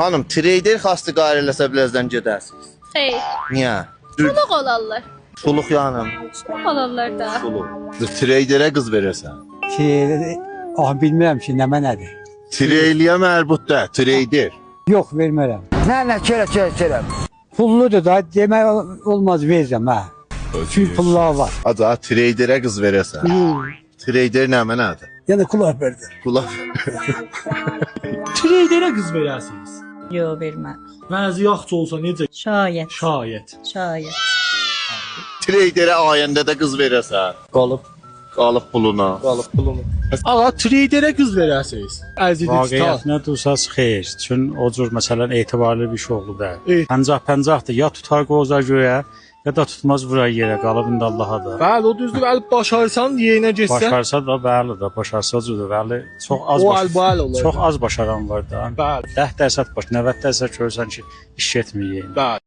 Hanım, trader xastı qarə eləsə biləzdən gedərsiniz. Xeyr. Niyə? Çoluk olarlar. Çoluq yanım. Çoluk olarlar da. Çoluq. Traderə qız verəsən. Bilmirəm ki, nəmə nədir. Treyliyə mərbutdə, trader. Yox, vermərəm. Nə, çörək. Pulludur da, demək olmaz verəcəm, hə. Çünki pullar var. Aca, traderə qız verəsən. Trader nəmə nədir? Yəni kulaq verdir. Qulaq. Traderə qız verəsiniz. Yox, verməm. Vəzi yaxşı olsa necə? Şayət. Şayət. Traderə ayəndə də qız verəsən. Qalıb puluna. Ağa, traderə qız verəsiniz. Əziz Vaqiyyətinə dursaz xeyr. Çün o cür məsələn etibarlı bir şey oldu da. 50-50-dır. Ya tutar qoza göyə, ya da tutmaz vura yerə, qalıb indi Allaha da. Bəli, o düzdür. Bəli, başarsan yeyinə getsə. Başarsa da bəli də, başarsa cüzdür. Bəli, çox az olur. Çox az başaran var da. Bəli. 10% baş, 90% görürsən ki, iş getmir. Bəli.